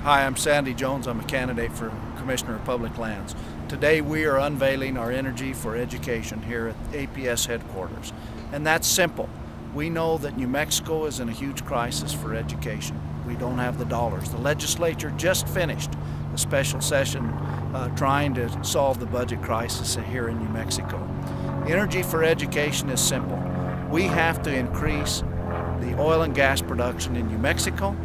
Hi, I'm Sandy Jones. I'm a candidate for Commissioner of Public Lands. Today we are unveiling our Energy for Education here at APS headquarters. And that's simple. We know that New Mexico is in a huge crisis for education. We don't have the dollars. The legislature just finished a special session trying to solve the budget crisis here in New Mexico. Energy for Education is simple. We have to increase the oil and gas production in New Mexico.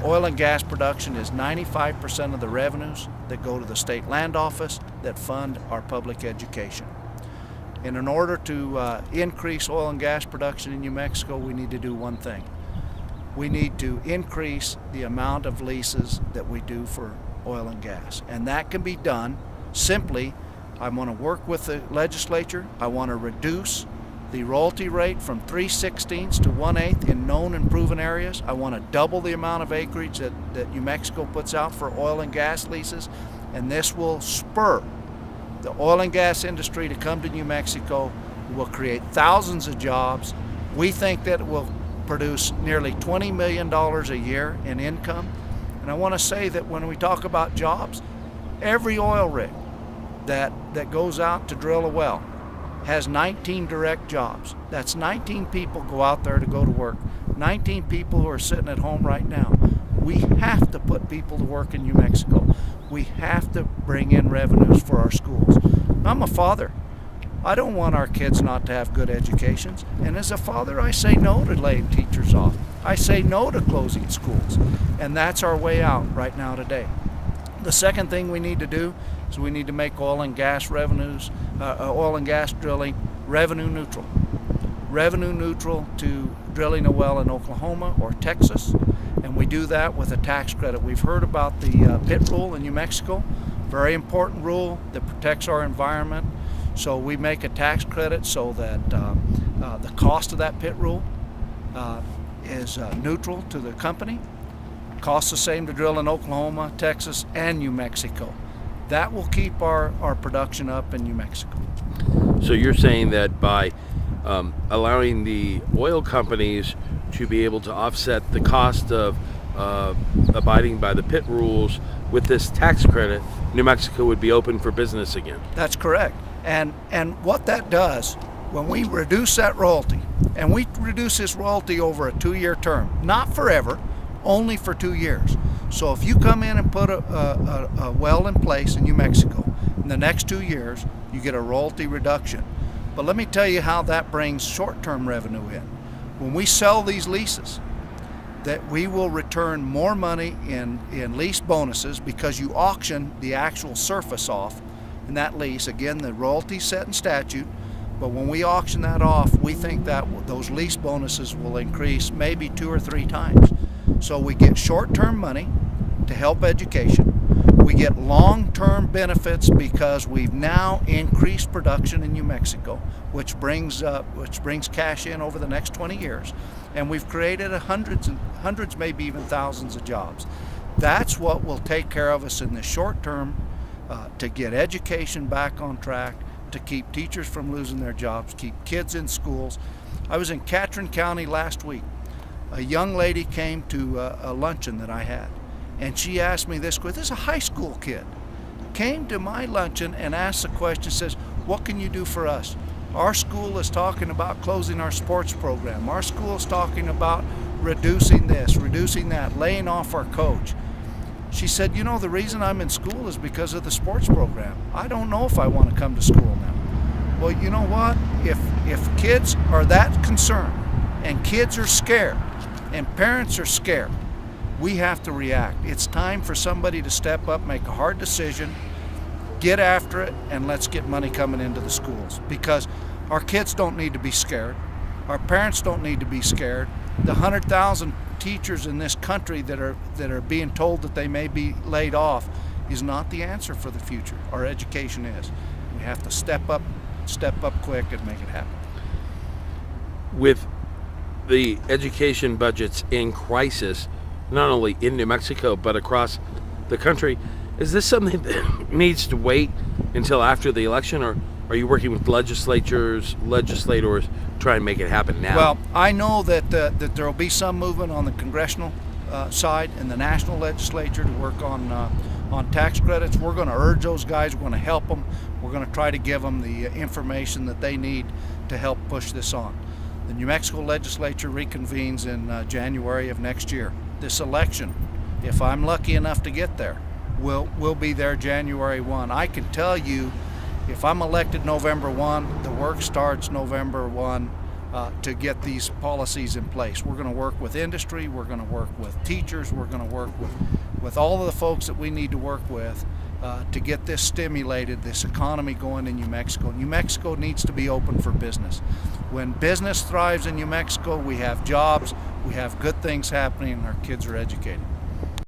Oil and gas production is 95% of the revenues that go to the state land office that fund our public education. And in order to increase oil and gas production in New Mexico, we need to do one thing. We need to increase the amount of leases that we do for oil and gas. And that can be done simply. I want to work with the legislature. I want to reduce the royalty rate from 3/16 to 1/8 in known and proven areas. I want to double the amount of acreage that New Mexico puts out for oil and gas leases, and this will spur the oil and gas industry to come to New Mexico. It will create thousands of jobs. We think that it will produce nearly $20 million a year in income. And I want to say that when we talk about jobs, every oil rig that goes out to drill a well has 19 direct jobs. That's 19 people go out there to go to work. 19 people who are sitting at home right now. We have to put people to work in New Mexico. We have to bring in revenues for our schools. I'm a father. I don't want our kids not to have good educations. And as a father, I say no to laying teachers off. I say no to closing schools. And that's our way out right now today. The second thing we need to do is we need to make oil and gas drilling revenue neutral. Revenue neutral to drilling a well in Oklahoma or Texas. And we do that with a tax credit. We've heard about the pit rule in New Mexico. Very important rule that protects our environment. So we make a tax credit so that the cost of that pit rule is neutral to the company. Costs the same to drill in Oklahoma, Texas, and New Mexico. That will keep our production up in New Mexico. So you're saying that by allowing the oil companies to be able to offset the cost of abiding by the pit rules with this tax credit, New Mexico would be open for business again? That's correct. And what that does, when we reduce that royalty, and we reduce this royalty over a 2-year term, not forever, only for 2 years. So if you come in and put a well in place in New Mexico, in the next 2 years, you get a royalty reduction. But let me tell you how that brings short-term revenue in. When we sell these leases, that we will return more money in lease bonuses because you auction the actual surface off in that lease. Again, the royalty's set in statute, but when we auction that off, we think that those lease bonuses will increase maybe 2 or 3 times. So we get short-term money to help education. We get long-term benefits because we've now increased production in New Mexico, which brings cash in over the next 20 years. And we've created hundreds, maybe even thousands of jobs. That's what will take care of us in the short term to get education back on track, to keep teachers from losing their jobs, keep kids in schools. I was in Catron County last week. A young lady came to a luncheon that I had, and she asked me this question. This is a high school kid. Came to my luncheon and asked the question, says, what can you do for us? Our school is talking about closing our sports program. Our school is talking about reducing this, reducing that, laying off our coach. She said, you know, the reason I'm in school is because of the sports program. I don't know if I want to come to school now. Well, you know what? If kids are that concerned and kids are scared and parents are scared, we have to react. It's time for somebody to step up, make a hard decision, get after it, and let's get money coming into the schools. Because our kids don't need to be scared. Our parents don't need to be scared. The 100,000 teachers in this country that are being told that they may be laid off is not the answer for the future. Our education is. We have to step up quick and make it happen. With the education budgets in crisis, not only in New Mexico but across the country, is this something that needs to wait until after the election, or are you working with legislators try and make it happen now? Well, I know that there will be some movement on the congressional side and the national legislature to work on tax credits. We're going to urge those guys. We're going to help them. We're going to try to give them the information that they need to help push this on. The New Mexico legislature reconvenes in January of next year. This election, if I'm lucky enough to get there, will be there January 1. I can tell you, if I'm elected November 1, the work starts November 1 to get these policies in place. We're going to work with industry, we're going to work with teachers, we're going to work with all of the folks that we need to work with to get this stimulated, this economy going in New Mexico. New Mexico needs to be open for business. When business thrives in New Mexico, we have jobs, we have good things happening, and our kids are educated.